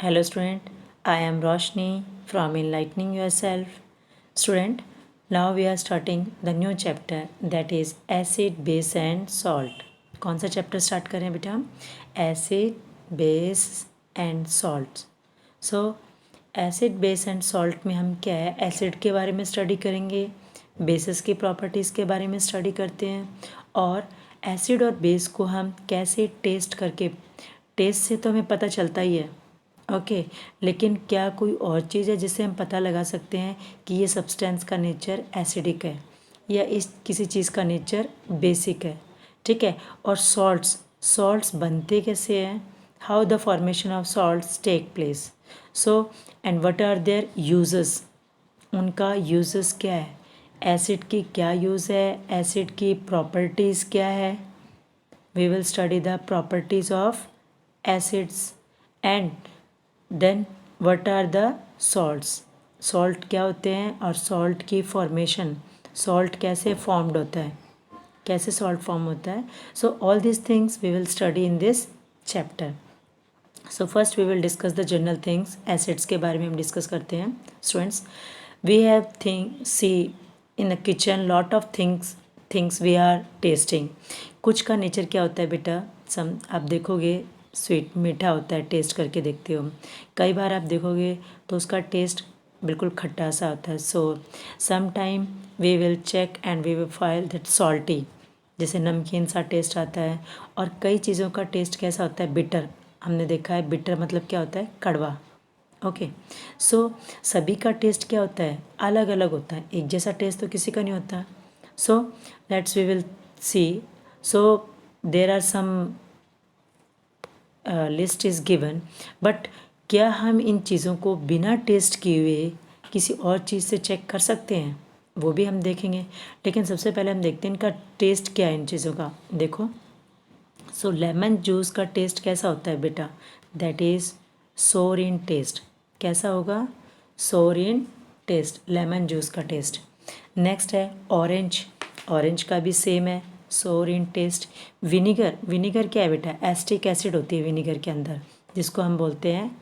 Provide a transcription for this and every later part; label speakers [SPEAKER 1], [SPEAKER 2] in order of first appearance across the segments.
[SPEAKER 1] Hello student, I am Roshni from Enlightening Yourself. Student, now we are starting the new chapter that is acid, base and salt. कौन सा chapter start करें बेटा हम? Acid, base and salt. So acid, base and salt में हम क्या है, acid के बारे में स्टडी करेंगे, बेसिस की प्रॉपर्टीज़ के बारे में स्टडी करते हैं और एसिड और बेस को हम कैसे टेस्ट करके, टेस्ट से तो हमें पता चलता ही है ओके लेकिन क्या कोई और चीज़ है जिससे हम पता लगा सकते हैं कि ये सब्सटेंस का नेचर एसिडिक है या इस किसी चीज़ का नेचर बेसिक है. ठीक है. और सॉल्ट्स बनते कैसे हैं, how the formation of salts take place. So and what are their uses, उनका यूजेस क्या है, एसिड की क्या यूज़ है, एसिड की प्रॉपर्टीज़ क्या है. We will study the properties of acids and then what are the salts, salt क्या होते हैं और सॉल्ट की फॉर्मेशन, सॉल्ट कैसे फॉर्म्ड होता है, कैसे सॉल्ट फॉर्म होता है. So all this things we will study in this chapter. So first we will discuss the general things. Acids के बारे में हम डिस्कस करते हैं students. We have see in the kitchen lot of things we are testing. कुछ का nature क्या होता है बेटा, सम आप देखोगे स्वीट मीठा होता है, टेस्ट करके देखते हो. कई बार आप देखोगे तो उसका टेस्ट बिल्कुल खट्टा सा होता है. So some time we will check and we will file that salty, जैसे नमकीन सा टेस्ट आता है. और कई चीज़ों का टेस्ट कैसा होता है, बिटर. हमने देखा है बिटर मतलब क्या होता है, कड़वा. ओके. सो सभी का टेस्ट क्या होता है, अलग अलग होता है, एक जैसा टेस्ट तो किसी का नहीं होता. So let's we will see. So there are some list is given, but क्या हम इन चीज़ों को बिना टेस्ट किए हुए किसी और चीज़ से चेक कर सकते हैं, वो भी हम देखेंगे. लेकिन सबसे पहले हम देखते हैं इनका टेस्ट क्या है इन चीज़ों का. देखो, सो लेमन जूस का टेस्ट कैसा होता है बेटा, दैट इज़ सोर इन टेस्ट. कैसा होगा, सोर इन टेस्ट, लेमन जूस का टेस्ट. नेक्स्ट है ऑरेंज, ऑरेंज का भी सेम है, सोर इन टेस्ट. विनीगर, विनीगर क्या है बेटा, एसिटिक एसिड होती है विनीगर के अंदर, जिसको हम बोलते हैं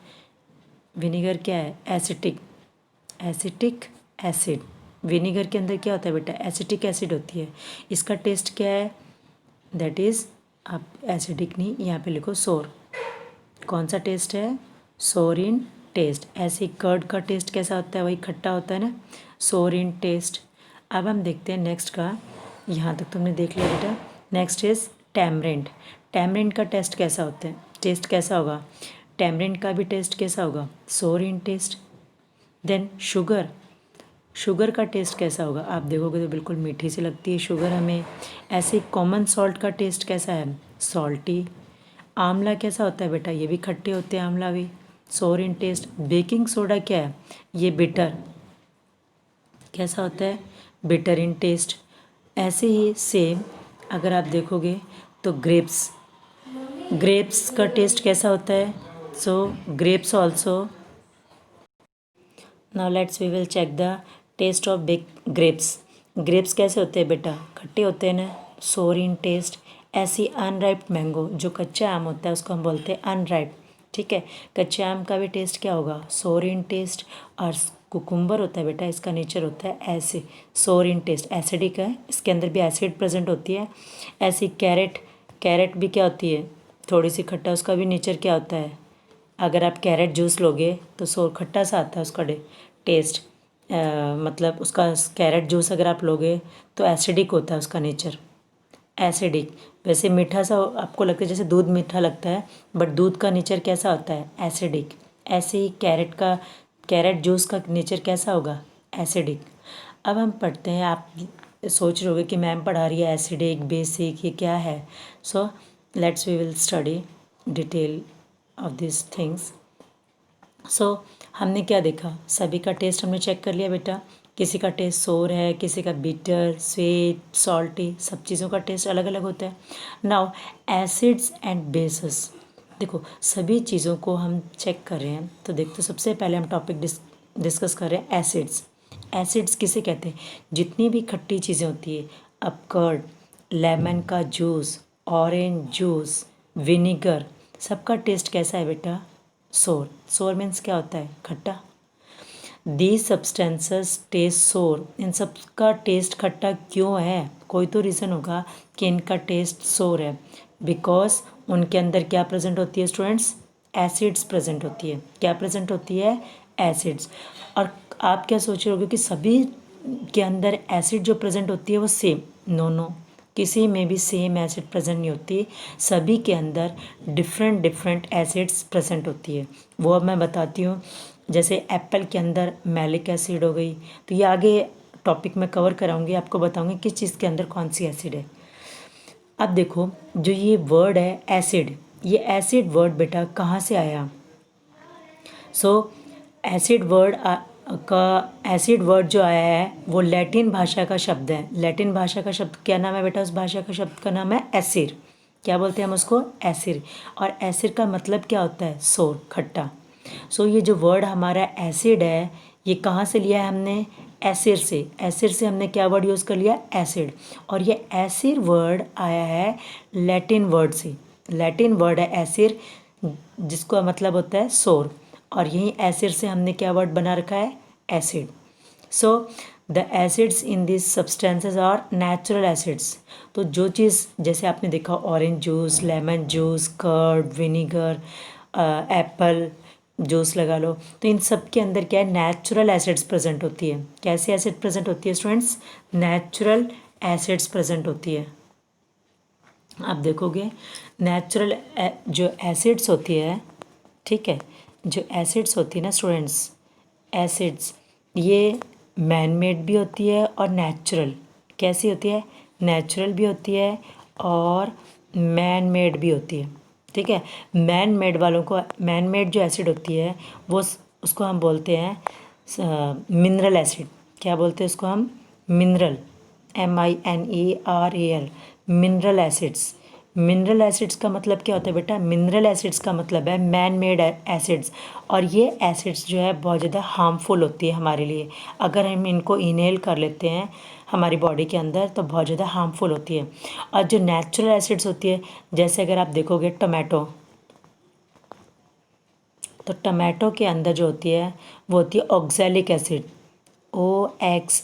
[SPEAKER 1] विनीगर क्या है, एसिटिक एसिड. विनीगर के अंदर क्या होता है बेटा, एसिटिक एसिड होती है. इसका टेस्ट क्या है, दैट इज़, आप एसिडिक नहीं, यहाँ पे लिखो सोर. कौन सा टेस्ट है, सोर इन टेस्ट. ऐसे कर्ड का टेस्ट कैसा होता है, वही खट्टा होता है ना, सोर इन टेस्ट. अब हम देखते हैं नेक्स्ट का, यहाँ तक तुमने देख लिया बेटा. Next is tamarind. टैमरिंड का टेस्ट कैसा होता है, टेस्ट कैसा होगा, टैमरिंड का भी टेस्ट कैसा होगा, सोर इन टेस्ट. देन शुगर, शुगर का टेस्ट कैसा होगा, आप देखोगे तो बिल्कुल मीठी सी लगती है शुगर हमें. ऐसे कॉमन सॉल्ट का टेस्ट कैसा है, सॉल्टी. आंवला कैसा होता है बेटा, ये भी खट्टे होते हैं आंवला भी, सोर इन टेस्ट. बेकिंग सोडा क्या है, ये बिटर, कैसा होता है, बिटर इन टेस्ट. ऐसे ही सेम अगर आप देखोगे तो ग्रेप्स, ग्रेप्स का टेस्ट कैसा होता है, so grapes also. Now let's we will check the taste of big grapes. Grapes कैसे होते हैं बेटा, खट्टे होते हैं ना, सोर इन टेस्ट. ऐसी अनराइप्ड मैंगो, जो कच्चा आम होता है उसको हम बोलते हैं अनराइप. ठीक है, कच्चे आम का भी टेस्ट क्या होगा, सोर इन टेस्ट. और कुकुम्बर होता है बेटा, इसका नेचर होता है ऐसे, सोर इन टेस्ट, एसिडिक है, इसके अंदर भी एसिड प्रेजेंट होती है. ऐसी कैरेट, कैरेट भी क्या होती है, थोड़ी सी खट्टा, उसका भी नेचर क्या होता है, अगर आप कैरेट जूस लोगे तो सोर खट्टा सा आता है उसका टेस्ट. मतलब उसका कैरेट जूस अगर आप लोगे तो एसिडिक होता है उसका नेचर, एसिडिक. वैसे मीठा सा आपको लगता है जैसे दूध मीठा लगता है, बट दूध का नेचर कैसा होता है, एसिडिक. ऐसे ही कैरेट का, कैरेट जूस का नेचर कैसा होगा, एसिडिक. अब हम पढ़ते हैं, आप सोच रहे होगे कि मैम पढ़ा रही है एसिडिक बेसिक, ये क्या है. So let's we will study detail of this things. So हमने क्या देखा, सभी का टेस्ट हमने चेक कर लिया बेटा. किसी का टेस्ट सोर है, किसी का बिटर, स्वीट, सॉल्टी, सब चीज़ों का टेस्ट अलग अलग होता है. नाउ एसिड्स एंड बेसिस, देखो सभी चीज़ों को हम चेक कर रहे हैं. तो देखो सबसे पहले हम टॉपिक डिस्कस कर रहे हैं एसिड्स. एसिड्स किसे कहते हैं, जितनी भी खट्टी चीज़ें होती है, अब कर्ड, लेमन का जूस, ऑरेंज जूस, विनीगर, सबका टेस्ट कैसा है बेटा, सोर। सोर मीन्स क्या होता है? खट्टा। दीज सब्सटेंसेस टेस्ट सोर। इन सब का टेस्ट खट्टा क्यों है? कोई तो रीज़न होगा कि इनका टेस्ट सोर है। बिकॉज उनके अंदर क्या प्रेजेंट होती है स्टूडेंट्स? एसिड्स प्रेजेंट होती है। क्या प्रेजेंट होती है? एसिड्स। और आप क्या सोच रहे होगे कि सभी के अंदर एसिड जो प्रेजेंट होती है वो सेम? नो नो, किसी में भी सेम एसिड प्रेजेंट नहीं होती। सभी के अंदर डिफरेंट डिफरेंट एसिड्स प्रेजेंट होती है। वो अब मैं बताती हूँ। जैसे एप्पल के अंदर मैलिक एसिड हो गई, तो ये आगे टॉपिक में कवर कराऊंगी, आपको बताऊंगी किस चीज़ के अंदर कौन सी एसिड है। अब देखो, जो ये वर्ड है एसिड, ये एसिड वर्ड बेटा कहाँ से आया? सो एसिड वर्ड का एसिड वर्ड जो आया है वो लैटिन भाषा का शब्द है। लैटिन भाषा का शब्द क्या नाम है बेटा? उस भाषा का शब्द का नाम है एसिर। क्या बोलते हैं हम उसको? एसिर। और एसिर का मतलब क्या होता है? सोर, खट्टा। सो ये जो वर्ड हमारा एसिड है, ये कहाँ से लिया है हमने? एसिर से। एसिर से हमने क्या वर्ड यूज़ कर लिया? एसिड। और ये एसिर वर्ड आया है लैटिन वर्ड से। लैटिन वर्ड है एसिर, जिसका मतलब होता है सोर। और यहीं एसिड से हमने क्या वर्ड बना रखा है? Acid. So the acids in this substances are natural acids. तो जो चीज़, जैसे आपने देखा orange juice, lemon juice, curd, vinegar, apple juice लगा लो, तो इन सब के अंदर क्या है? नेचुरल एसिड्स प्रेजेंट होती है। कैसी एसिड प्रेजेंट होती है स्टूडेंट्स? नेचुरल एसिड्स प्रेजेंट होती है। आप देखोगे नेचुरल जो एसिड्स होती है, ठीक है, जो एसिड्स होती है ना स्टूडेंट्स, एसिड्स ये मैन मेड भी होती है और नेचुरल। कैसी होती है? नेचुरल भी होती है और मैन मेड भी होती है। ठीक है, मैन मेड वालों को, मैन मेड जो एसिड होती है वो उसको हम बोलते हैं मिनरल एसिड। क्या बोलते हैं उसको हम? Mineral, MINERAL, mineral acids. Mineral acids का मतलब क्या होता है बेटा? मिनरल एसिड्स का मतलब है मैन मेड एसिड्स। और ये एसिड्स जो है बहुत ज़्यादा हार्मफुल होती है हमारे लिए। अगर हम इनको इनहेल कर लेते हैं हमारी बॉडी के अंदर तो बहुत ज़्यादा हार्मफुल होती है। और जो नेचुरल एसिड्स होती है, जैसे अगर आप देखोगे टमाटो, तो टमाटो के अंदर जो होती है वो होती है oxalic acid, OXALIC।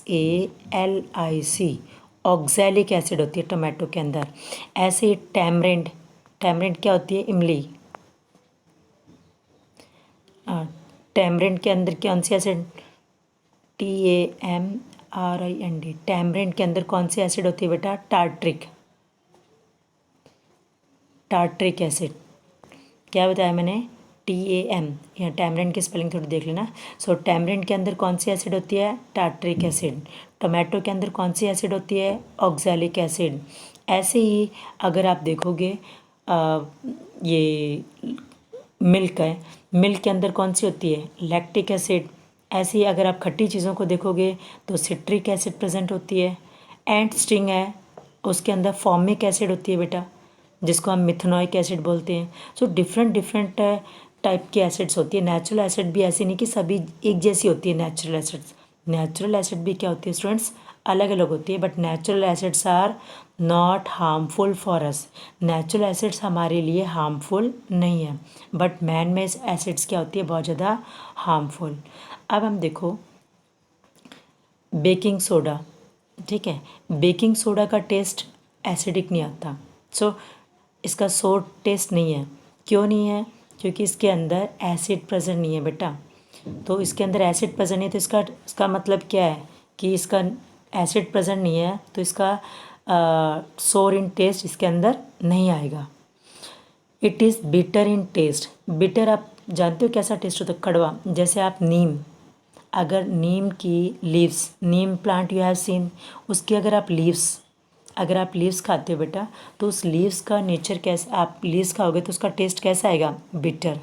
[SPEAKER 1] Oxalic acid होती है टमाटो के अंदर। ऐसे ही टैमरिंड, टैमरिंड क्या होती है? इमली। टैमरिंड के अंदर कौन सी एसिड? TAMRIND। टैमरिंड के अंदर कौन सी एसिड होती है बेटा? Tartaric, tartaric acid. क्या बताया मैंने? TAM। यहाँ टैमरिंड की स्पेलिंग थोड़ी देख लेना। सो टैमरिंड के अंदर कौन सी एसिड होती है? Tartaric acid. टोमेटो के अंदर कौन सी एसिड होती है? Oxalic acid. ऐसे ही अगर आप देखोगे ये मिल्क है, मिल्क के अंदर कौन सी होती है? Lactic acid. ऐसे ही अगर आप खट्टी चीज़ों को देखोगे तो सिट्रिक एसिड प्रेजेंट होती है। एंड स्टिंग है, उसके अंदर फॉर्मिक एसिड होती है बेटा, जिसको हम मिथेनॉइक एसिड बोलते हैं। सो डिफरेंट डिफरेंट टाइप की एसिड्स होती है। नेचुरल एसिड भी ऐसी नहीं कि सभी एक जैसी होती है। नेचुरल एसिड्स, नेचुरल एसिड भी क्या होती है स्टूडेंट्स? अलग अलग होती है। But natural acids are not harmful for us. Natural acids हमारे लिए हार्मफुल नहीं है, बट मैन मेड एसिड्स क्या होती है? बहुत ज़्यादा हार्मफुल। अब हम देखो बेकिंग सोडा, ठीक है, बेकिंग सोडा का टेस्ट एसिडिक नहीं आता। सो इसका सोर टेस्ट नहीं है। क्यों नहीं है? क्योंकि इसके अंदर एसिड प्रेजेंट नहीं है बेटा। तो इसके अंदर एसिड प्रेजेंट नहीं, तो इसका मतलब क्या है कि इसका एसिड प्रेजेंट नहीं है, तो इसका सोर इन टेस्ट इसके अंदर नहीं आएगा। It is bitter in taste. Bitter आप जानते हो कैसा टेस्ट होता है? कड़वा। जैसे आप नीम, अगर नीम की leaves, Neem plant you have seen, उसकी अगर आप लीव्स, अगर आप लीव्स खाते हो बेटा, तो उस लीव्स का नेचर कैसा, आप लीव्स खाओगे तो उसका टेस्ट कैसा आएगा? बिटर।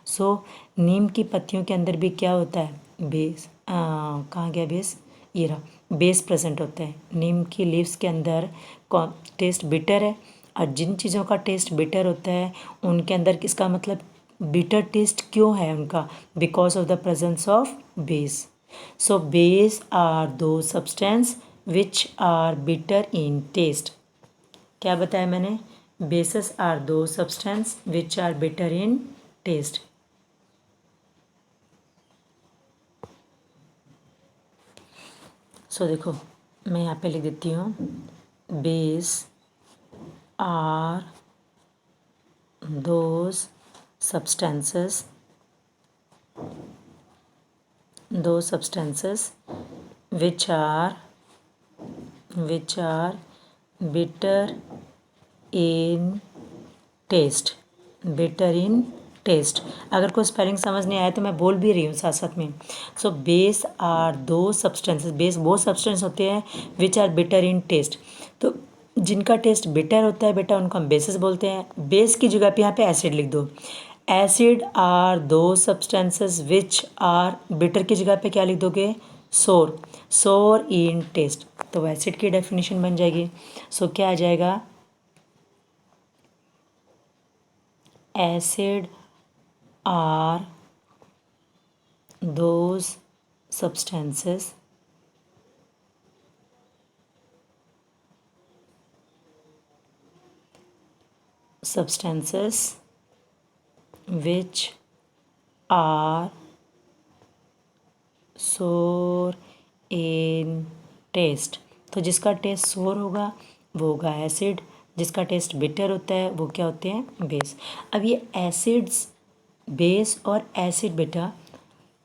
[SPEAKER 1] सो नीम की पत्तियों के अंदर भी क्या होता है? बेस, कहाँ गया बेस? ये रहा, बेस प्रेजेंट होता है। नीम की लीव्स के अंदर कौन टेस्ट बिटर है। और जिन चीज़ों का टेस्ट बिटर होता है उनके अंदर किसका मतलब बिटर टेस्ट क्यों है उनका? Because of the presence of base. So base are the substance which are bitter in taste. क्या बताया मैंने? Bases are the substance which are bitter in taste. So देखो मैं यहाँ पे लिख देती हूँ base are those substances which are bitter in taste, bitter in taste. अगर कोई स्पेलिंग समझ नहीं आया तो मैं बोल भी रही हूँ साथ साथ में। सो बेस आर दो सब्सटेंसेस, बेस वो सब्सटेंस होते हैं which are bitter in taste. तो जिनका टेस्ट बिटर होता है बेटा उनको हम बेसिस बोलते हैं। बेस की जगह पे यहाँ पे एसिड लिख दो। एसिड आर दो सब्सटेंसेस विच आर, बिटर की जगह पे क्या लिख दोगे, सोर, सोर इन टेस्ट। तो एसिड की डेफिनेशन बन जाएगी। सो क्या आ जाएगा, acid are those substances which are sour in taste। तो जिसका टेस्ट सोर होगा वो होगा एसिड, जिसका टेस्ट बिटर होता है वो क्या होते हैं, बेस। अब ये एसिड्स, बेस और एसिड बेटा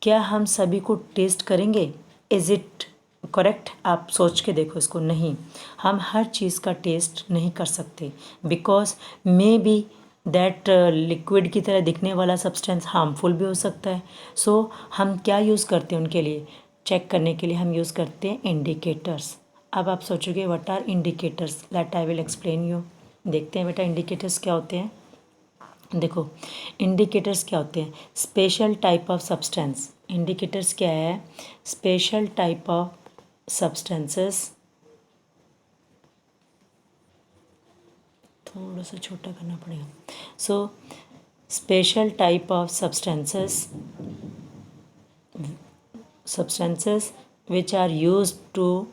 [SPEAKER 1] क्या हम सभी को टेस्ट करेंगे? Is it correct? आप सोच के देखो इसको। नहीं, हम हर चीज़ का टेस्ट नहीं कर सकते, because may be that liquid की तरह दिखने वाला सब्सटेंस हार्मफुल भी हो सकता है। सो हम क्या यूज़ करते हैं उनके लिए चेक करने के लिए, हम यूज़ करते हैं इंडिकेटर्स। अब आप सोचोगे what are indicators, that I will explain you. देखते हैं बेटा इंडिकेटर्स क्या होते हैं। देखो इंडिकेटर्स क्या होते हैं, special type of substance. Indicators क्या है, स्पेशल टाइप ऑफ सब्सटेंसेस। थोड़ा सा छोटा करना पड़ेगा। So special type of substances which are used to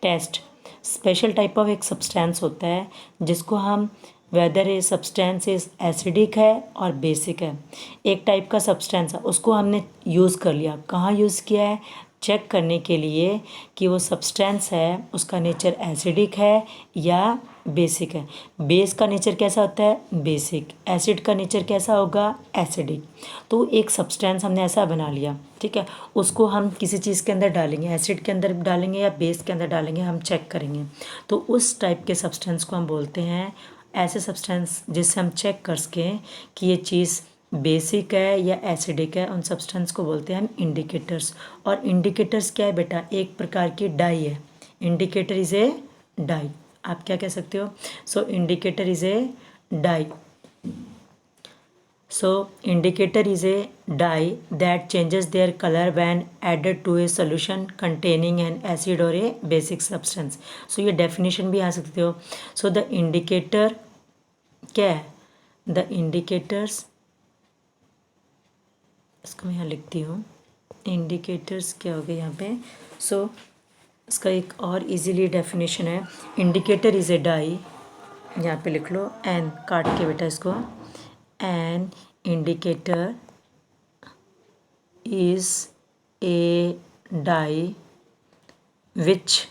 [SPEAKER 1] test. Special type of एक सब्सटेंस होता है जिसको हम वेदर ये सब्सटेंस इज एसिडिक है और बेसिक है। एक टाइप का सब्सटेंस है उसको हमने यूज़ कर लिया, कहाँ यूज़ किया है, चेक करने के लिए कि वो सब्सटेंस है उसका नेचर एसिडिक है या बेसिक है। बेस का नेचर कैसा होता है, बेसिक। एसिड का नेचर कैसा होगा, एसिडिक। तो एक सब्सटेंस हमने ऐसा बना लिया, ठीक है, उसको हम किसी चीज़ के अंदर डालेंगे, एसिड के अंदर डालेंगे या बेस के अंदर डालेंगे, हम चेक करेंगे। तो उस टाइप के सब्सटेंस को हम बोलते हैं, ऐसे सब्सटेंस जिससे हम चेक कर सकें कि ये चीज़ बेसिक है या एसिडिक है, उन सब्सटेंस को बोलते हैं हम इंडिकेटर्स। और इंडिकेटर्स क्या है बेटा, एक प्रकार की डाई है। Indicator is a dye. आप क्या कह सकते हो, so indicator is a dye. So indicator is a dye that changes their color when added to a solution containing an acid or a basic substance। So ये definition भी आ सकते हो। So the indicator क्या है, the indicators, इसको मैं यहाँ लिखती हूँ, indicators क्या हो गया यहाँ पे। So इसका एक और इजीली डेफिनेशन है, इंडिकेटर इज़ ए डाई, यहाँ पे लिख लो एन काट के बेटा इसको, an indicator is a dye which,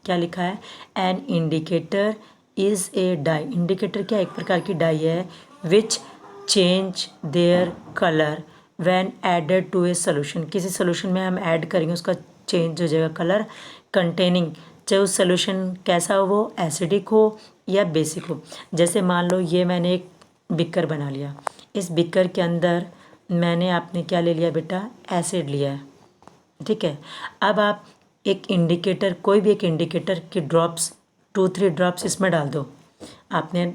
[SPEAKER 1] क्या लिखा है, an indicator is a dye. Indicator क्या एक प्रकार की डाई है which change their colour when added to a solution. किसी सोल्यूशन में हम ऐड करेंगे उसका चेंज हो जाएगा कलर, कंटेनिंग, चाहे उस सोल्यूशन कैसा हो, वो एसिडिक हो या बेसिक हो। जैसे मान लो ये मैंने एक बिकर बना लिया, इस बिकर के अंदर मैंने आपने क्या ले लिया बेटा, एसिड लिया है, ठीक है। अब आप एक इंडिकेटर, कोई भी एक इंडिकेटर की ड्रॉप्स 2-3 ड्रॉप्स इसमें डाल दो। आपने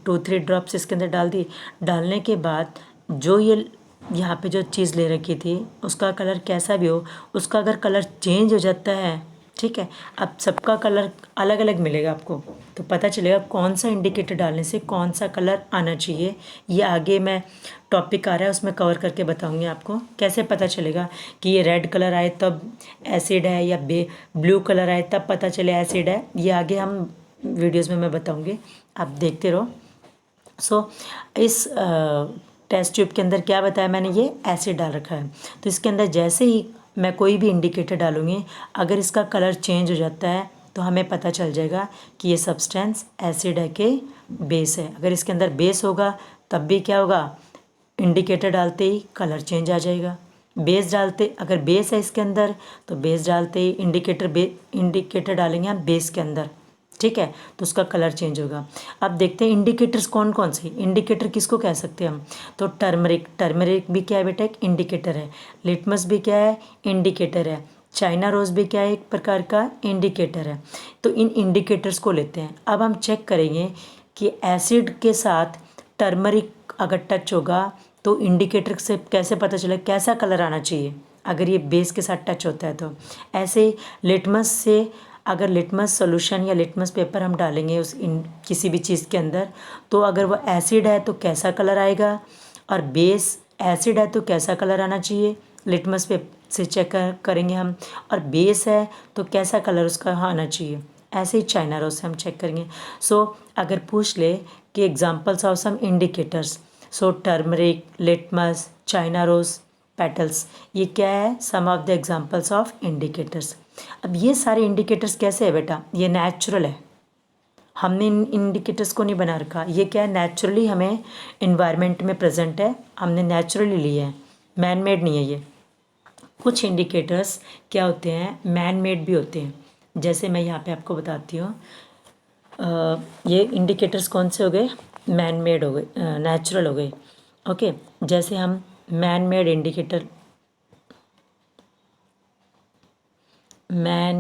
[SPEAKER 1] 2-3 ड्रॉप्स इसके अंदर डाल दी, डालने के बाद जो ये यहाँ पे जो चीज़ ले रखी थी उसका कलर कैसा भी हो, उसका अगर कलर चेंज हो जाता है, ठीक है, अब सबका कलर अलग अलग मिलेगा आपको, तो पता चलेगा कौन सा इंडिकेटर डालने से कौन सा कलर आना चाहिए। ये आगे मैं टॉपिक आ रहा है उसमें कवर करके बताऊंगी आपको कैसे पता चलेगा कि ये रेड कलर आए तब एसिड है या ब्लू कलर आए तब पता चले एसिड है। ये आगे हम वीडियोज़ में मैं बताऊँगी, आप देखते रहो। सो इस टेस्ट ट्यूब के अंदर क्या बताया मैंने, ये एसिड डाल रखा है। तो इसके अंदर जैसे ही मैं कोई भी इंडिकेटर डालूँगी, अगर इसका कलर चेंज हो जाता है तो हमें पता चल जाएगा कि ये सब्सटेंस एसिड है कि बेस है। अगर इसके अंदर बेस होगा तब भी क्या होगा, इंडिकेटर डालते ही कलर चेंज आ जाएगा। बेस डालते, अगर बेस है इसके अंदर तो बेस डालते ही इंडिकेटर डालेंगे हम बेस के अंदर, ठीक है, तो उसका कलर चेंज होगा। अब देखते हैं इंडिकेटर्स कौन कौन से। इंडिकेटर किसको कह सकते हैं हम, तो टर्मरिक भी क्या है बेटा, एक इंडिकेटर है। लिटमस भी क्या है, इंडिकेटर है। चाइना रोज़ भी क्या है, एक प्रकार का इंडिकेटर है। तो इन इंडिकेटर्स को लेते हैं। अब हम चेक करेंगे कि एसिड के साथ टर्मरिक अगर टच होगा तो इंडिकेटर से कैसे पता चले कैसा कलर आना चाहिए, अगर ये बेस के साथ टच होता है तो। ऐसे ही लिटमस से, अगर लिटमस सॉल्यूशन या लिटमस पेपर हम डालेंगे किसी भी चीज़ के अंदर, तो अगर वो एसिड है तो कैसा कलर आएगा, और बेस एसिड है तो कैसा कलर आना चाहिए, लिटमस पेपर से चेक करेंगे हम, और बेस है तो कैसा कलर उसका आना चाहिए। ऐसे ही चाइना रोज से हम चेक करेंगे। सो अगर पूछ ले कि examples of some indicators, so turmeric, litmus, China rose, petals, ये क्या है, some of the examples of indicators. अब ये सारे इंडिकेटर्स कैसे है बेटा, ये नेचुरल है, हमने इन इंडिकेटर्स को नहीं बना रखा। ये क्या है, नेचुरली हमें इन्वायरमेंट में प्रेजेंट है, हमने नेचुरली लिए हैं, मैन मेड नहीं है ये। कुछ इंडिकेटर्स क्या होते हैं, मैन मेड भी होते हैं। जैसे मैं यहाँ पे आपको बताती हूँ, ये इंडिकेटर्स कौन से हो गए, मैन मेड हो गए, नेचुरल हो गए। ओके, जैसे हम man made indicator, man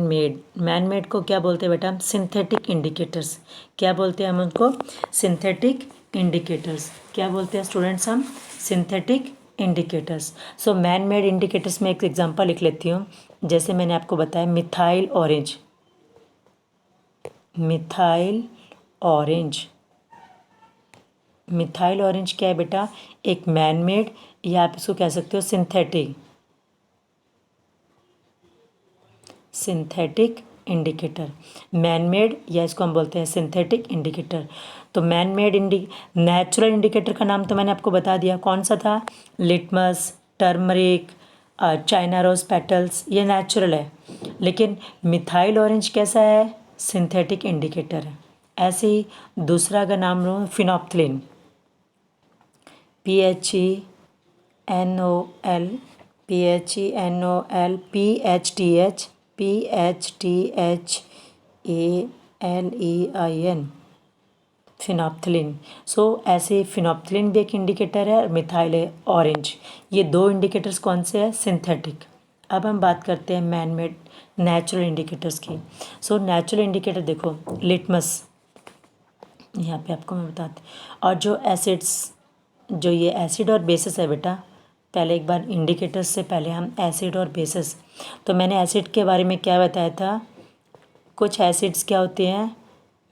[SPEAKER 1] made को क्या बोलते हैं बेटा, हम सिंथेटिक इंडिकेटर्स। क्या बोलते हैं हम उनको, सिंथेटिक इंडिकेटर्स। क्या बोलते हैं स्टूडेंट्स हम, synthetic indicators. So man made indicators में एक एग्जांपल लिख लेती हूँ। जैसे मैंने आपको बताया methyl orange, methyl orange, methyl orange क्या है बेटा, एक मैन मेड, या आप इसको कह सकते हो synthetic, synthetic indicator. Man made या इसको हम बोलते हैं सिंथेटिक इंडिकेटर। तो मैन मेड नेचुरल इंडिकेटर का नाम तो मैंने आपको बता दिया, कौन सा था, litmus, turmeric, China rose petals, ये नेचुरल है। लेकिन मिथाइल ऑरेंज कैसा है, सिंथेटिक इंडिकेटर है। ऐसे ही दूसरा का नाम लो phenolphthalein, PHENOL, PHENOL, PHTHALEIN, phenolphthalein. So ऐसे फिनोप्थलीन भी एक इंडिकेटर है और मिथाइल ऑरेंज, ये दो इंडिकेटर्स कौन से हैं, सिंथेटिक। अब हम बात करते हैं मैन मेड नेचुरल इंडिकेटर्स की। सो नेचुरल इंडिकेटर देखो, लिटमस, यहाँ पे आपको मैं बताती, और जो एसिड्स, जो ये एसिड और बेसिस है बेटा, पहले एक बार इंडिकेटर्स से पहले हम एसिड और बेसिस, तो मैंने एसिड के बारे में क्या बताया था, कुछ एसिड्स क्या होते हैं,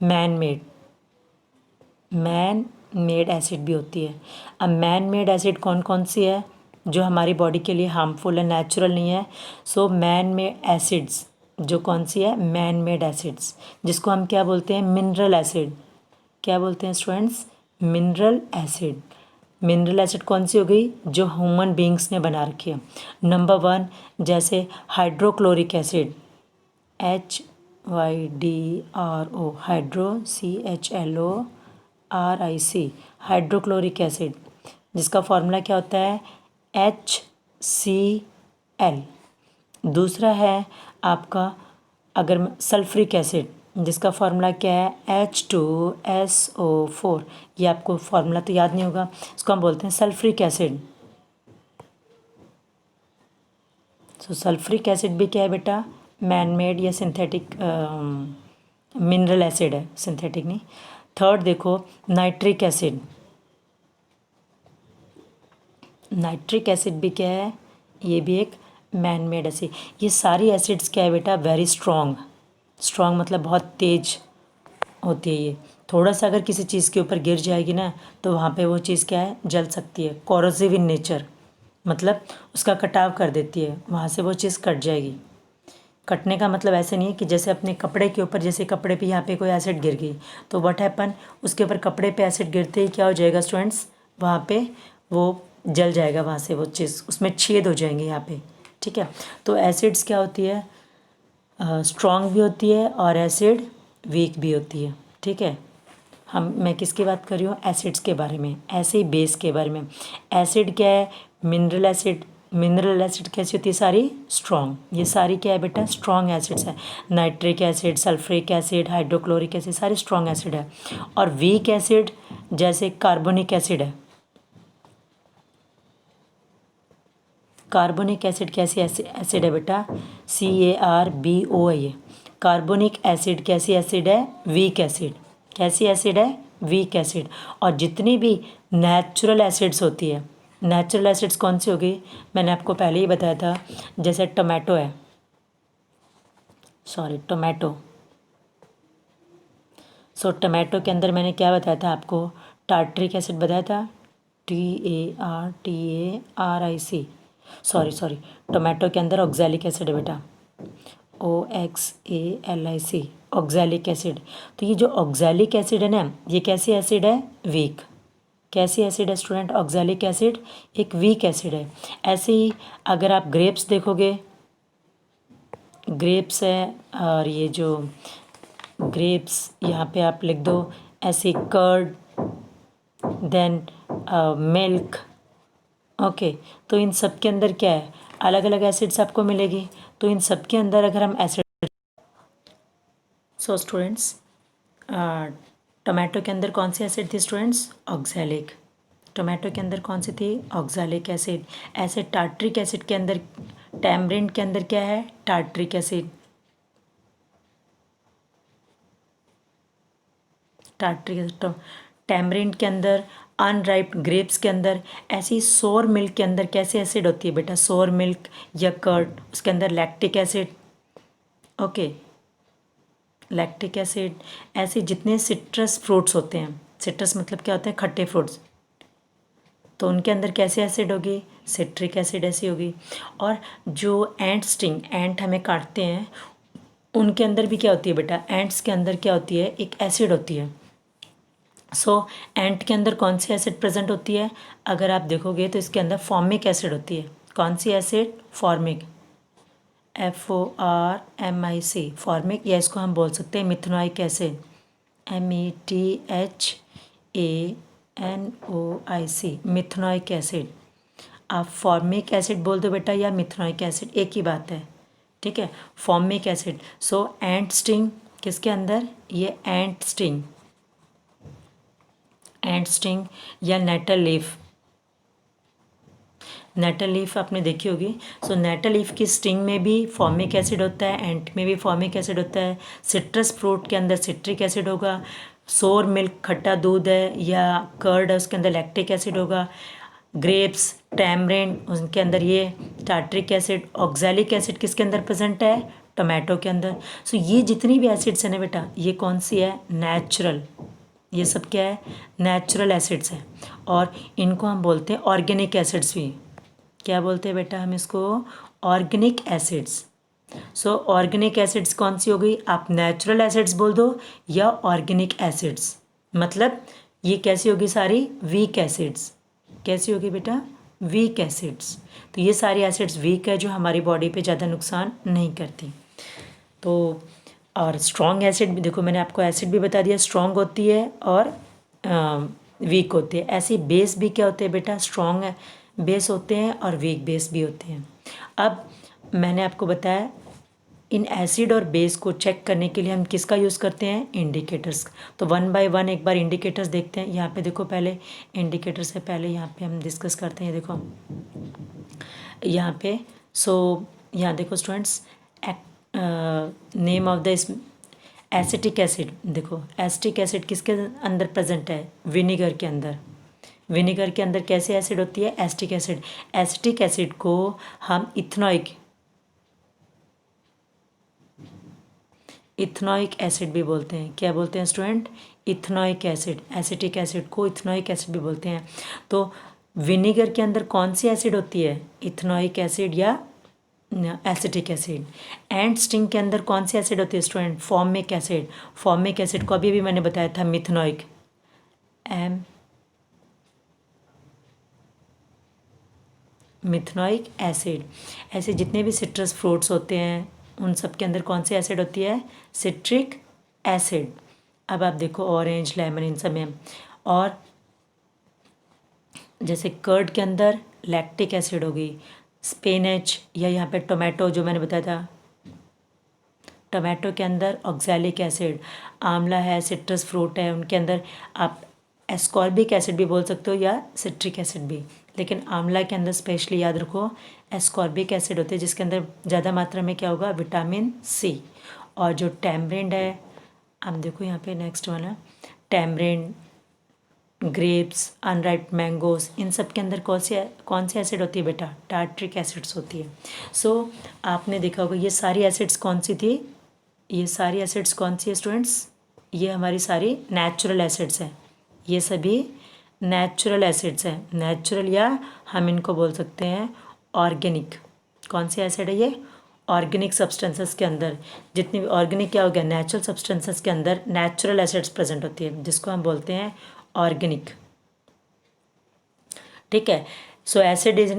[SPEAKER 1] मैन मेड एसिड भी होती है। अब मैन मेड एसिड कौन कौन सी है, जो हमारी बॉडी के लिए हार्मफुल है, नेचुरल नहीं है। सो मैन मेड एसिड्स जो कौन सी है, मैन मेड एसिड्स, जिसको हम क्या बोलते हैं, मिनरल एसिड। क्या बोलते हैं students, mineral acid. Mineral acid कौन सी हो गई, जो ह्यूमन बींग्स ने बना रखी है। नंबर 1 जैसे hydrochloric acid, HYDRO, hydro CHLORIC, hydrochloric acid, जिसका फॉर्मूला क्या होता है, HCl। दूसरा है आपका अगर सल्फ्रिक एसिड, जिसका फार्मूला क्या है, H2SO4। ये आपको फार्मूला तो याद नहीं होगा, इसको हम बोलते हैं सल्फ्रिक एसिड। सो सल्फ्रिक एसिड भी क्या है बेटा, मैन मेड या सिंथेटिक मिनरल एसिड है, सिंथेटिक नहीं। थर्ड देखो नाइट्रिक एसिड, नाइट्रिक एसिड भी क्या है, ये भी एक मैन मेड एसिड। ये सारी एसिड्स क्या है बेटा, वेरी स्ट्रॉन्ग, स्ट्रॉन्ग मतलब बहुत तेज होती है ये। थोड़ा सा अगर किसी चीज़ के ऊपर गिर जाएगी ना तो वहाँ पे वो चीज़ क्या है, जल सकती है। कोरोसिव इन नेचर, मतलब उसका कटाव कर देती है, वहाँ से वो चीज़ कट जाएगी। कटने का मतलब ऐसे नहीं है कि जैसे अपने कपड़े के ऊपर, जैसे कपड़े पे यहाँ पे कोई एसिड गिर गई तो व्हाट हैपन, उसके ऊपर कपड़े पे एसिड गिरते ही क्या हो जाएगा स्टूडेंट्स, वहाँ पे वो जल जाएगा, वहाँ से वो चीज़, उसमें छेद हो जाएंगे यहाँ पे, ठीक है। तो एसिड्स क्या होती है, स्ट्रॉन्ग भी होती है और एसिड वीक भी होती है। ठीक है, मैं किसकी बात कर रही हूँ, एसिड्स के बारे में, ऐसे ही बेस के बारे में। एसिड क्या है, मिनरल एसिड। मिनरल एसिड कैसी होती है, सारी स्ट्रॉन्ग। ये सारी क्या है बेटा, स्ट्रॉन्ग एसिड्स है। Nitric acid, sulphuric acid, hydrochloric acid, सारी स्ट्रॉन्ग एसिड है। और वीक एसिड जैसे कार्बोनिक एसिड है। कार्बोनिक एसिड कैसी एसिड है बेटा, CaRBO है। कार्बोनिक एसिड कैसी एसिड है, वीक एसिड। कैसी एसिड है, वीक एसिड। और जितनी भी नेचुरल एसिड्स होती है, नेचुरल एसिड्स कौन सी होगी, मैंने आपको पहले ही बताया था। जैसे टोमेटो है, सॉरी टोमेटो। टोमेटो के अंदर मैंने क्या बताया था आपको, टार्ट्रिक एसिड बताया था, TARTARIC। सॉरी टोमेटो के अंदर ऑक्सैलिक एसिड है बेटा, OXALIC, ऑक्सैलिक एसिड। तो ये जो ऑक्सैलिक एसिड है ना, ये कैसी एसिड है, वीक। कैसी एसिड है स्टूडेंट, ऑक्सैलिक एसिड एक वीक एसिड है। ऐसे ही अगर आप ग्रेप्स देखोगे, ग्रेप्स है, और ये जो ग्रेप्स यहाँ पे आप लिख दो ऐसे, कर्ड, देन मिल्क। ओके, तो इन सब के अंदर क्या है, अलग अलग एसिड्स आपको मिलेगी। तो इन सब के अंदर अगर हम एसिड, सो स्टूडेंट्स टोमेटो के अंदर कौन सी एसिड थी स्टूडेंट्स, ऑक्सैलिक। टोमेटो के अंदर कौन सी थी, ऑक्सैलिक एसिड। ऐसे टार्ट्रिक एसिड के अंदर, टैमरिंड के अंदर क्या है, tartaric acid. Tartaric acid tamarind के अंदर, अनराइप ग्रेप्स के अंदर। ऐसी सोर मिल्क के अंदर कैसी एसिड होती है बेटा, सोर मिल्क या कर्ड, उसके अंदर lactic acid. Okay, lactic acid. ऐसे जितने सिट्रस फ्रूट्स होते हैं, सिट्रस मतलब क्या होते हैं, खट्टे फ्रूट्स, तो उनके अंदर कैसे एसिड होगी, सिट्रिक एसिड ऐसी होगी। और जो एंट स्टिंग, एंट हमें काटते हैं, उनके अंदर भी क्या होती है बेटा, एंट्स के अंदर क्या होती है, एक एसिड होती है। एंट के अंदर कौन सी एसिड प्रेजेंट होती है, अगर आप देखोगे तो इसके अंदर फॉर्मिक एसिड होती है। कौन सी एसिड, फॉर्मिक, FORMIC, फॉर्मिक, या इसको हम बोल सकते हैं methanoic acid, METHANOIC, methanoic acid. आप फॉर्मिक एसिड बोल दो बेटा या मिथेनोइक एसिड, एक ही बात है। ठीक है, फॉर्मिक एसिड। एंट स्टिंग किसके अंदर, ये एंट स्टिंग, एंट स्टिंग या नेटल लीफ। नेटल लीफ आपने देखी होगी। नेटल लीफ की स्टिंग में भी फॉर्मिक एसिड होता है, एंट में भी फॉर्मिक एसिड होता है। सिट्रस फ्रूट के अंदर सिट्रिक एसिड होगा। सोर मिल्क, खट्टा दूध है या कर्ड है, उसके अंदर लैक्टिक एसिड होगा। ग्रेप्स, टैमरिंड, उनके अंदर ये टार्ट्रिक एसिड। ऑक्सैलिक एसिड किसके अंदर प्रेजेंट है, टोमेटो के अंदर। ये जितनी भी एसिड्स हैं ना बेटा, ये कौन सी है, नेचुरल। ये सब क्या है, नेचुरल एसिड्स हैं। और इनको हम बोलते हैं ऑर्गेनिक एसिड्स भी। क्या बोलते हैं बेटा हम इसको, ऑर्गेनिक एसिड्स। ऑर्गेनिक एसिड्स कौन सी हो गई, आप नेचुरल एसिड्स बोल दो या ऑर्गेनिक एसिड्स। मतलब ये कैसी होगी, सारी वीक एसिड्स। कैसी होगी बेटा, वीक एसिड्स। तो ये सारी एसिड्स वीक है, जो हमारी बॉडी पे ज़्यादा नुकसान नहीं करती। तो और स्ट्रॉन्ग एसिड भी देखो, मैंने आपको एसिड भी बता दिया, स्ट्रॉन्ग होती है और वीक होती है। ऐसे बेस भी क्या होते हैं बेटा, स्ट्रॉन्ग बेस होते हैं और वीक बेस भी होते हैं। अब मैंने आपको बताया, इन एसिड और बेस को चेक करने के लिए हम किसका यूज़ करते हैं, इंडिकेटर्स। तो 1 बाय 1 एक बार इंडिकेटर्स देखते हैं। यहाँ पे देखो, पहले इंडिकेटर से पहले यहाँ पे हम डिस्कस करते हैं। देखो यहाँ पे, यहाँ देखो students, name of the acetic acid. देखो एसिटिक एसिड किसके अंदर प्रेजेंट है, विनीगर के अंदर। विनीगर के अंदर कैसे एसिड होती है, एसिटिक एसिड। एसिटिक एसिड को हम इथेनॉइक एसिड भी बोलते हैं। क्या बोलते हैं student, ethanoic acid. Acetic acid को इथेनॉइक एसिड भी बोलते हैं। तो विनीगर के अंदर कौन सी एसिड होती है, इथेनॉइक एसिड या एसिटिक एसिड। एंड स्टिंग के अंदर कौन सी एसिड होती है student, formic acid. Formic acid को अभी भी मैंने बताया था, मिथेनॉइक, मिथेनोइक एसिड। ऐसे जितने भी सिट्रस फ्रूट्स होते हैं उन सब के अंदर कौन सी एसिड होती है? Citric acid. अब आप देखो ऑरेंज, लेमन, इन सब में। और जैसे कर्ड के अंदर लैक्टिक एसिड होगी, स्पिनच या यहाँ पे टोमेटो जो मैंने बताया था, टोमेटो के अंदर ऑक्सैलिक एसिड। आंवला है, सिट्रस फ्रूट है, उनके अंदर आप एस्कॉर्बिक एसिड भी बोल सकते हो या सिट्रिक एसिड भी, लेकिन आंवला के अंदर स्पेशली याद रखो एस्कॉर्बिक एसिड होते हैं, जिसके अंदर ज़्यादा मात्रा में क्या होगा? Vitamin C. और जो टैमरिंड है, आप देखो यहाँ पे नेक्स्ट वाला, टैमरिंड, ग्रेप्स, अनराइप मैंगोज, इन सब के अंदर कौन सी एसिड होती है बेटा? टार्ट्रिक एसिड्स होती है। सो आपने देखा होगा ये सारी एसिड्स कौन सी थी? ये सारी एसिड्स कौन सी है स्टूडेंट्स? ये हमारी सारी नेचुरल एसिड्स हैं। ये सभी नेचुरल एसिड्स हैं। नेचुरल या हम इनको बोल सकते हैं ऑर्गेनिक। कौन सी एसिड है ये? ऑर्गेनिक सब्सटेंसेस के अंदर जितनी भी ऑर्गेनिक क्या हो गया? नेचुरल सब्सटेंसेस के अंदर नेचुरल एसिड्स प्रेजेंट होती है, जिसको हम बोलते हैं ऑर्गेनिक। ठीक है। सो acid is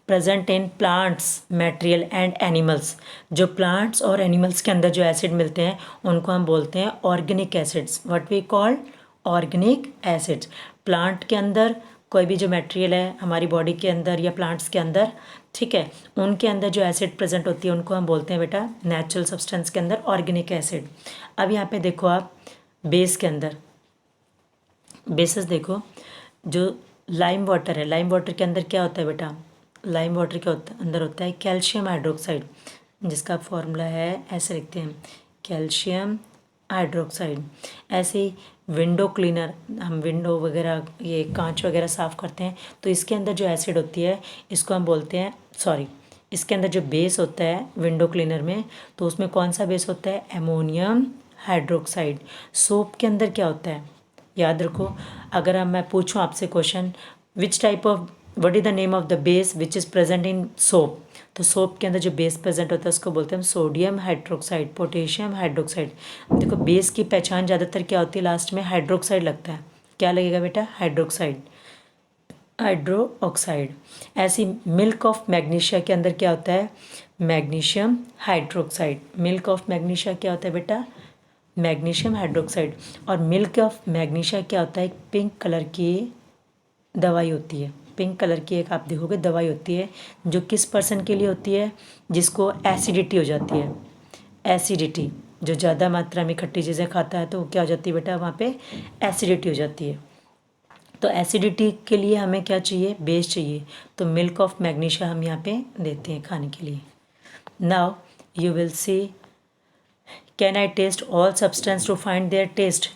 [SPEAKER 1] present in plants, material and animals. जो प्लांट्स और एनिमल्स के अंदर जो एसिड मिलते हैं उनको हम बोलते हैं organic acids. What we call organic acids. Plant के अंदर कोई भी जो मटेरियल है हमारी बॉडी के अंदर या प्लांट्स के अंदर, ठीक है, उनके अंदर जो एसिड प्रेजेंट होती है उनको हम बोलते हैं बेटा नेचुरल सब्सटेंस के अंदर ऑर्गेनिक एसिड। अब यहाँ पे देखो आप बेस के अंदर, बेसिस देखो, जो लाइम वाटर है, लाइम वाटर के अंदर क्या होता है बेटा? लाइम वाटर के अंदर होता है कैल्शियम हाइड्रोक्साइड, जिसका फॉर्मूला है ऐसे लिखते हैं कैल्शियम हाइड्रोक्साइड। ऐसे ही विंडो क्लीनर, हम विंडो वगैरह ये कांच वगैरह साफ़ करते हैं तो इसके अंदर जो एसिड होती है इसको हम बोलते हैं, सॉरी, इसके अंदर जो बेस होता है विंडो क्लीनर में, तो उसमें कौन सा बेस होता है? Ammonium hydroxide. सोप के अंदर क्या होता है? याद रखो, अगर मैं पूछूं आपसे question, which type of, what is the name of the base which is present in soap, तो सोप के अंदर जो बेस प्रेजेंट होता है उसको बोलते हैं सोडियम हाइड्रोक्साइड, पोटेशियम हाइड्रोक्साइड। देखो बेस की पहचान ज़्यादातर क्या होती है? लास्ट में हाइड्रोक्साइड लगता है। क्या लगेगा बेटा? Hydroxide, hydro oxide. ऐसी मिल्क ऑफ मैग्नीशिया के अंदर क्या होता है? Magnesium hydroxide. Milk of magnesia क्या होता है बेटा? Magnesium hydroxide. और मिल्क ऑफ मैग्नीशिया क्या होता है? एक पिंक कलर की दवाई होती है, पिंक कलर की एक आप देखोगे दवाई होती है, जो किस पर्सन के लिए होती है? जिसको एसिडिटी हो जाती है। एसिडिटी, जो ज़्यादा मात्रा में खट्टी चीज़ें खाता है तो क्या हो जाती है बेटा? वहाँ पे एसिडिटी हो जाती है। तो एसिडिटी के लिए हमें क्या चाहिए? बेस चाहिए। तो मिल्क ऑफ मैग्नीशिया हम यहाँ पे देते हैं खाने के लिए। Now you will see, can I test all substance to find their test?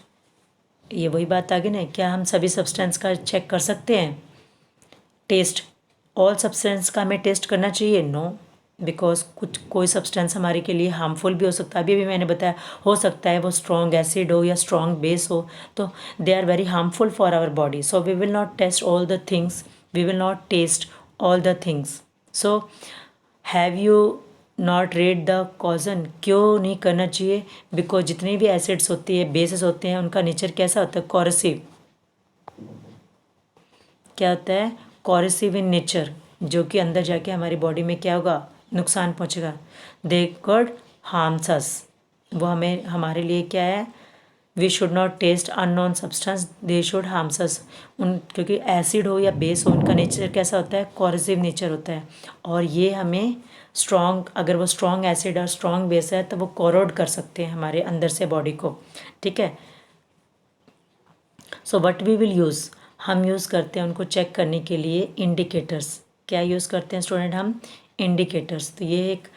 [SPEAKER 1] ये वही बात आ गई ना, क्या हम सभी सब्सटेंस का चेक कर सकते हैं? टेस्ट, ऑल सब्सटेंस का हमें टेस्ट करना चाहिए? नो, बिकॉज कुछ कोई सब्सटेंस हमारे के लिए हार्मफुल भी हो सकता है। अभी भी मैंने बताया, हो सकता है वो स्ट्रॉन्ग एसिड हो या स्ट्रॉन्ग बेस हो, तो they are very harmful for our body. So we will not taste all the things, we will not taste all the things. So have you not read the caution? क्यों नहीं करना चाहिए? Because जितनी भी acids होती है, basis होते हैं, उनका नेचर कैसा होता है? कॉरसिव। क्या होता है? कॉरसिव इन नेचर, जो कि अंदर जाके हमारी बॉडी में क्या होगा? नुकसान पहुंचेगा। दे कुड हार्म्स अस, वो हमें, हमारे लिए क्या है? We should not taste unknown substance, they should harms us. क्योंकि एसिड हो या बेस हो, उनका नेचर कैसा होता है? कॉरसिव नेचर होता है। और ये हमें स्ट्रॉन्ग, अगर वो स्ट्रॉन्ग एसिड और स्ट्रॉन्ग बेस है तो वो कोरोड कर सकते हैं हमारे अंदर से बॉडी को। ठीक है। So what we will use, हम यूज़ करते हैं उनको चेक करने के लिए इंडिकेटर्स। क्या यूज़ करते हैं स्टूडेंट? हम इंडिकेटर्स। तो ये एक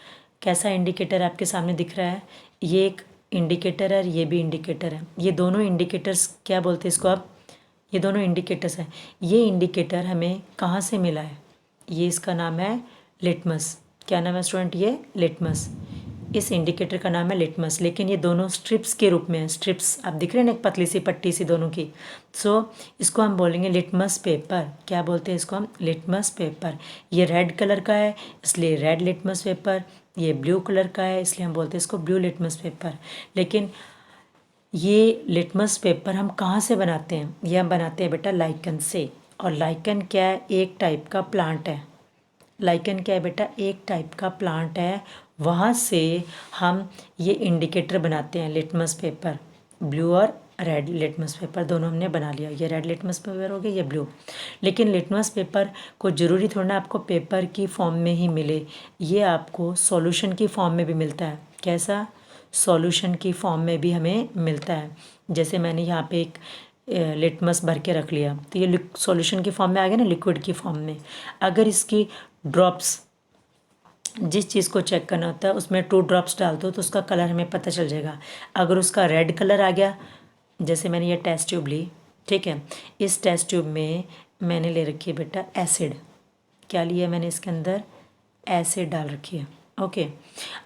[SPEAKER 1] कैसा इंडिकेटर आपके सामने दिख रहा है? ये एक इंडिकेटर है और ये भी इंडिकेटर है। ये दोनों इंडिकेटर्स क्या बोलते हैं इसको आप? ये दोनों इंडिकेटर्स हैं। ये इंडिकेटर हमें कहाँ से मिला है? ये इसका नाम है लिटमस। क्या नाम है स्टूडेंट? ये लिटमस। इस इंडिकेटर का नाम है लिटमस, लेकिन ये दोनों स्ट्रिप्स के रूप में है। स्ट्रिप्स आप दिख रहे हैं ना, एक पतली सी पट्टी सी दोनों की। सो इसको हम बोलेंगे लिटमस पेपर। क्या बोलते हैं इसको हम? Litmus paper. ये रेड कलर का है इसलिए रेड लिटमस पेपर, ये ब्लू कलर का है इसलिए हम बोलते हैं इसको ब्लू लिटमस पेपर। लेकिन ये लिटमस पेपर हम कहाँ से बनाते हैं? ये हम बनाते हैं बेटा लाइकन से। और लाइकन क्या है? एक टाइप का प्लांट है। लाइकन क्या है बेटा, एक टाइप का प्लांट है, वहाँ से हम ये इंडिकेटर बनाते हैं। लिटमस पेपर, ब्लू और रेड लिटमस पेपर दोनों हमने बना लिया। ये रेड लिटमस पेपर हो गया, ये ब्लू। लेकिन लिटमस पेपर को ज़रूरी थोड़ा आपको पेपर की फॉर्म में ही मिले, ये आपको सॉल्यूशन की फॉर्म में भी मिलता है। कैसा? सॉल्यूशन की फॉर्म में भी हमें मिलता है। जैसे मैंने यहाँ पे एक लिटमस भर के रख लिया, तो ये सॉल्यूशन की फॉर्म में आ गया ना, लिक्विड की फॉर्म में। अगर इसकी ड्रॉप्स, जिस चीज़ को चेक करना होता है उसमें 2 ड्रॉप्स डाल दो तो उसका कलर हमें पता चल जाएगा। अगर उसका रेड कलर आ गया, जैसे मैंने ये टेस्ट ट्यूब ली, ठीक है, इस टेस्ट ट्यूब में मैंने ले रखी है बेटा एसिड। क्या लिया मैंने इसके अंदर? एसिड डाल रखी है। ओके,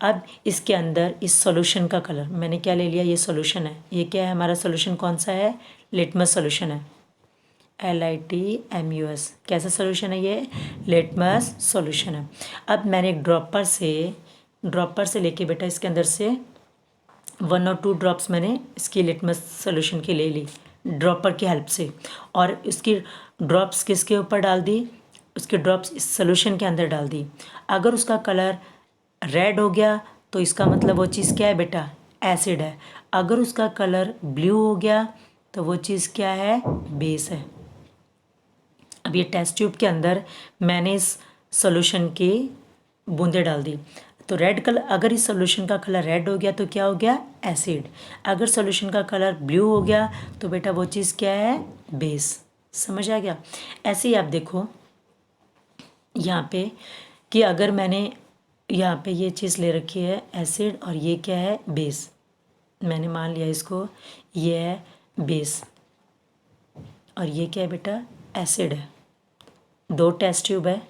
[SPEAKER 1] अब इसके अंदर इस सॉल्यूशन का कलर मैंने क्या ले लिया? ये सॉल्यूशन है। ये क्या है हमारा सॉल्यूशन? कौन सा है? लिटमस सॉल्यूशन है। LITMUS। कैसा सॉल्यूशन है ये? लिटमस सॉल्यूशन है। अब मैंने एक ड्रॉपर से लेके बेटा इसके अंदर से 1 और 2 ड्रॉप्स मैंने इसकी लिटमस सॉल्यूशन की ले ली ड्रॉपर की हेल्प से, और इसकी ड्रॉप्स किसके ऊपर डाल दी? उसके ड्रॉप्स इस सॉल्यूशन के अंदर डाल दी। अगर उसका कलर रेड हो गया तो इसका मतलब वो चीज़ क्या है बेटा? एसिड है। अगर उसका कलर ब्लू हो गया तो वो चीज़ क्या है? बेस है। अब ये टेस्ट ट्यूब के अंदर मैंने इस सॉल्यूशन की बूंदें डाल दी, तो रेड कलर, अगर इस सॉल्यूशन का कलर रेड हो गया तो क्या हो गया? एसिड। अगर सॉल्यूशन का कलर ब्लू हो गया तो बेटा वो चीज़ क्या है? बेस। समझ आ गया? ऐसे ही आप देखो यहाँ पे कि अगर मैंने यहाँ पे ये चीज़ ले रखी है एसिड, और ये क्या है? बेस। मैंने मान लिया इसको ये है बेस, और ये क्या है बेटा? एसिड है। 2 टेस्ट ट्यूब है,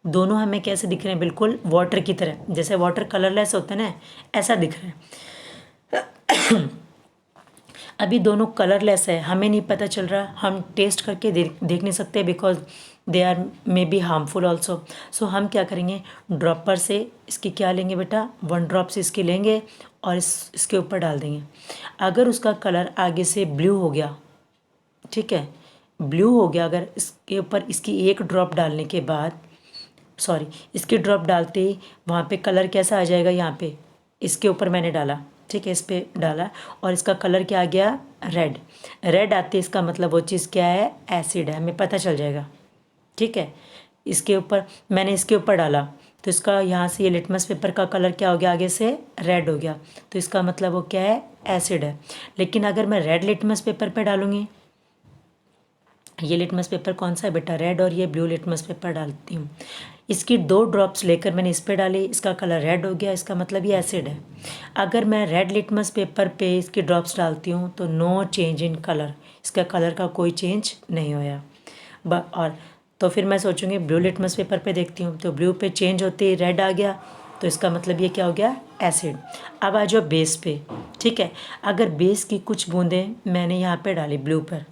[SPEAKER 1] दोनों हमें कैसे दिख रहे हैं? बिल्कुल वाटर की तरह। जैसे वाटर कलरलेस होता है ना, ऐसा दिख रहा है। अभी दोनों कलरलेस है, हमें नहीं पता चल रहा, हम टेस्ट करके देख नहीं सकते, because they are may be harmful also. So हम क्या करेंगे? ड्रॉपर से इसकी क्या लेंगे बेटा? 1 ड्रॉप से इसकी लेंगे और इसके ऊपर डाल देंगे। अगर उसका कलर आगे से ब्लू हो गया, ठीक है, ब्लू हो गया, अगर इसके ऊपर इसकी 1 ड्रॉप डालने के बाद, सॉरी, इसकी ड्रॉप डालते ही वहाँ पे कलर कैसा आ जाएगा? यहाँ पे इसके ऊपर मैंने डाला, ठीक है, इस पर डाला और इसका कलर क्या आ गया? रेड। रेड आते इसका मतलब वो चीज़ क्या है? एसिड है, हमें पता चल जाएगा। ठीक है, इसके ऊपर मैंने इसके ऊपर डाला तो इसका यहाँ से ये लिटमस पेपर का कलर क्या हो गया? आगे से रेड हो गया, तो इसका मतलब वो क्या है? एसिड है। लेकिन अगर मैं रेड लिटमस पेपर पे डालूँगी, ये लिटमस पेपर कौन सा है बेटा? रेड, और ये ब्लू लिटमस पेपर डालती हूँ, इसकी 2 ड्रॉप्स लेकर मैंने इस पर डाली, इसका कलर रेड हो गया, इसका मतलब ये एसिड है। अगर मैं रेड लिटमस पेपर पे इसकी ड्रॉप्स डालती हूँ तो नो चेंज इन कलर, इसका कलर का कोई चेंज नहीं होया। और तो फिर मैं सोचूंगी ब्लू लिटमस पेपर पे देखती हूँ, तो ब्लू पे चेंज होते ही रेड आ गया, तो इसका मतलब ये क्या हो गया? एसिड। अब आ जाओ बेस पे, ठीक है, अगर बेस की कुछ बूंदें मैंने यहाँ पे डाली ब्लू पर,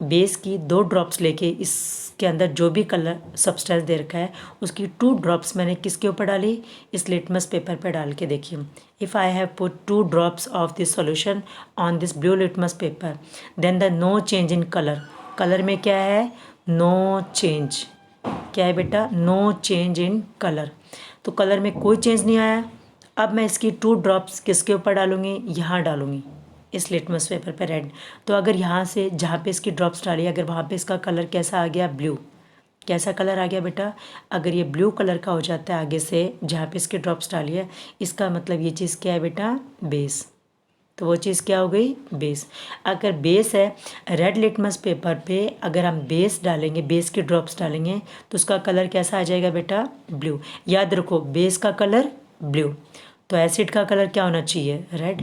[SPEAKER 1] बेस की 2 ड्रॉप्स लेके इसके अंदर जो भी कलर सब्सटेंस दे रखा है उसकी 2 ड्रॉप्स मैंने किसके ऊपर डाली? इस लिटमस पेपर पे डाल के देखिए। If I have put 2 drops of this solution on this blue litmus paper, then the no change in colour, colour में क्या है? No change. क्या है बेटा? No change in colour. तो कलर में कोई चेंज नहीं आया। अब मैं इसकी 2 ड्रॉप्स किसके ऊपर डालूँगी? यहाँ डालूँगी, इस लिटमस पेपर पे रेड। तो अगर यहाँ से जहाँ पे इसकी ड्रॉप्स डाली, अगर वहाँ पे इसका कलर कैसा आ गया? ब्लू। कैसा कलर आ गया बेटा? अगर ये ब्लू कलर का हो जाता है आगे से जहाँ पे इसकी ड्रॉप्स डाली है, इसका मतलब ये चीज़ क्या है बेटा? बेस। तो वो चीज़ क्या हो गई? बेस। अगर बेस है, रेड लिटमस पेपर पे अगर हम बेस डालेंगे, बेस की ड्रॉप्स डालेंगे, तो उसका कलर कैसा आ जाएगा बेटा? ब्लू। याद रखो, बेस का कलर ब्लू, तो एसिड का कलर क्या होना चाहिए? रेड।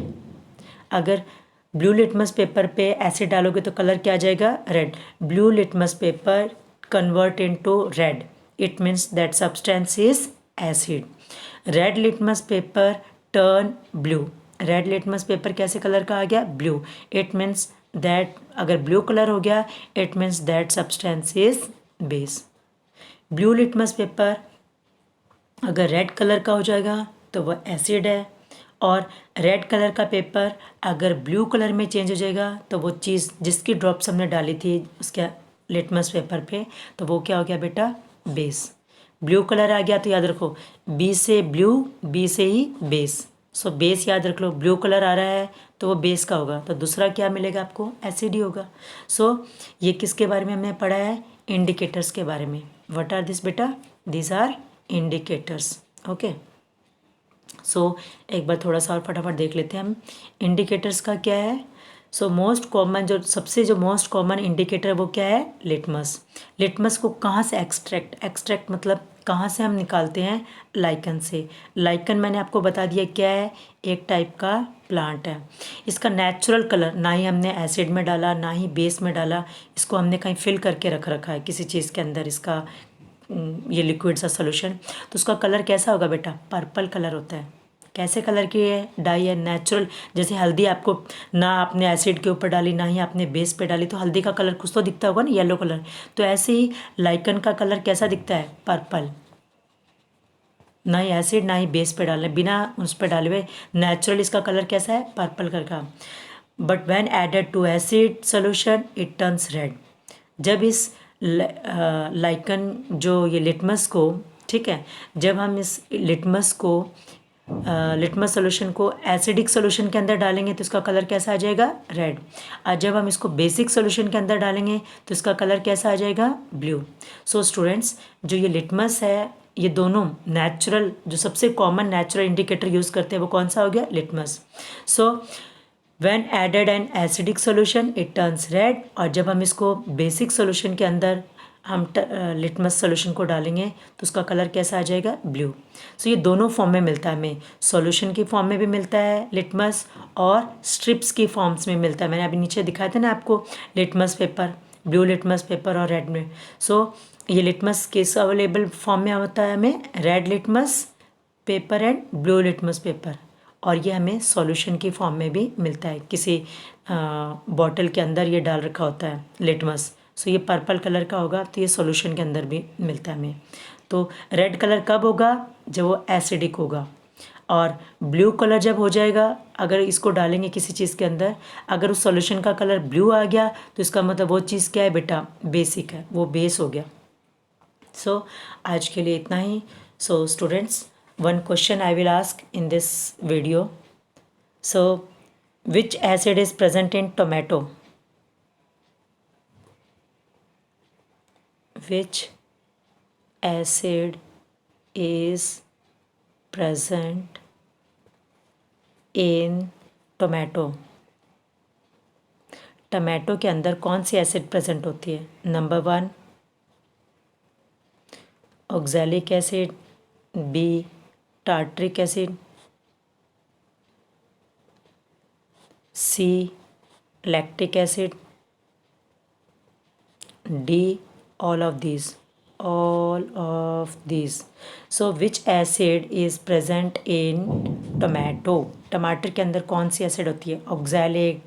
[SPEAKER 1] अगर ब्लू लिटमस पेपर पे एसिड डालोगे तो कलर क्या आ जाएगा? Red. Blue litmus paper convert into red, it means that substance is acid. Red litmus paper turn blue, red litmus paper कैसे कलर का आ गया? ब्लू, इट मीन्स दैट, अगर blue colour हो गया it means that substance is base. Blue litmus paper अगर red colour का हो जाएगा तो वह एसिड है, और रेड कलर का पेपर अगर ब्लू कलर में चेंज हो जाएगा तो वो चीज़ जिसकी ड्रॉप्स हमने डाली थी उसके लिटमस पेपर पे, तो वो क्या हो गया बेटा? बेस। ब्लू कलर आ गया तो याद रखो बी से ब्लू, बी से ही बेस। सो बेस याद रख लो, ब्लू कलर आ रहा है तो वो बेस का होगा, तो दूसरा क्या मिलेगा आपको, एसिड ही होगा। सो ये किसके बारे में हमने पढ़ा है, इंडिकेटर्स के बारे में। व्हाट आर दिस बेटा, दिस आर इंडिकेटर्स। ओके, सो एक बार थोड़ा सा और फटाफट देख लेते हैं हम इंडिकेटर्स का क्या है। सो मोस्ट कॉमन जो मोस्ट कॉमन इंडिकेटर वो क्या है, लिटमस। लिटमस को कहाँ से एक्सट्रैक्ट मतलब कहाँ से हम निकालते हैं, लाइकन से। लाइकन मैंने आपको बता दिया क्या है, एक टाइप का प्लांट है। इसका नेचुरल कलर ना ही हमने एसिड में डाला ना ही बेस में डाला, इसको हमने कहीं फिल करके रख रखा है किसी चीज़ के अंदर, इसका ये लिक्विड सा सोल्यूशन। तो उसका कलर कैसा होगा बेटा, पर्पल कलर होता है। कैसे कलर की है, डाई है, नेचुरल। जैसे हल्दी आपको ना आपने एसिड के ऊपर डाली ना ही आपने बेस पे डाली, तो हल्दी का कलर कुछ तो दिखता होगा ना, येलो कलर। तो ऐसे ही लाइकन का कलर कैसा दिखता है, पर्पल। ना ही एसिड ना ही बेस पे डालने, बिना उस पर डाले हुए नेचुरल इसका कलर कैसा है, पर्पल कलर का। But when added to acid solution it turns red. जब इस लाइकन जो ये लिटमस को, ठीक है, जब हम इस लिटमस सोल्यूशन को एसिडिक सोल्यूशन के अंदर डालेंगे तो इसका कलर कैसा आ जाएगा, रेड। और जब हम इसको बेसिक सोल्यूशन के अंदर डालेंगे तो इसका कलर कैसा आ जाएगा, ब्लू। सो स्टूडेंट्स, जो ये लिटमस है, ये दोनों नेचुरल, जो सबसे कॉमन नेचुरल इंडिकेटर यूज़ करते हैं वो कौन सा हो गया, litmus. So when added an acidic solution it turns red, और जब हम इसको बेसिक सोल्यूशन के अंदर हम लिटमस सोल्यूशन को डालेंगे तो उसका कलर कैसा आ जाएगा, ब्लू। सो ये दोनों फॉर्म में मिलता है हमें, सॉल्यूशन की फॉर्म में भी मिलता है लिटमस और स्ट्रिप्स की फॉर्म्स में मिलता है। मैंने अभी नीचे दिखाया था ना आपको, litmus paper, blue litmus paper और रेड में। सो ये लिटमस किस अवेलेबल फॉर्म में होता है हमें, red litmus paper and blue litmus paper. और ये हमें सॉल्यूशन की फॉर्म में भी मिलता है, किसी बॉटल के अंदर ये डाल रखा होता है लिटमस। सो ये पर्पल कलर का होगा तो ये सॉल्यूशन के अंदर भी मिलता है हमें। तो रेड कलर कब होगा, जब वो एसिडिक होगा। और ब्लू कलर जब हो जाएगा, अगर इसको डालेंगे किसी चीज़ के अंदर, अगर उस सॉल्यूशन का कलर ब्लू आ गया तो इसका मतलब वो चीज़ क्या है बेटा, बेसिक है, वो बेस हो गया। सो आज के लिए इतना ही। So students, one question I will ask in this video. So, which acid is present in tomato? Which acid is present in tomato? Tomato के अंदर कौन सी एसिड प्रेजेंट होती है, number 1 oxalic acid, B tartaric acid, C lactic acid, D all of these. So which acid is present in tomato? टमाटर के अंदर कौन सी एसिड होती है, ऑक्सैलिक,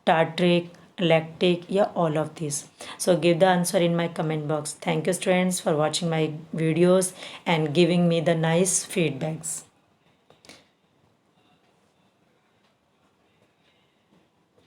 [SPEAKER 1] टार्ट्रिक, lactic या all of these? So give the answer in my comment box. Thank you students for watching my videos and giving me the nice feedbacks.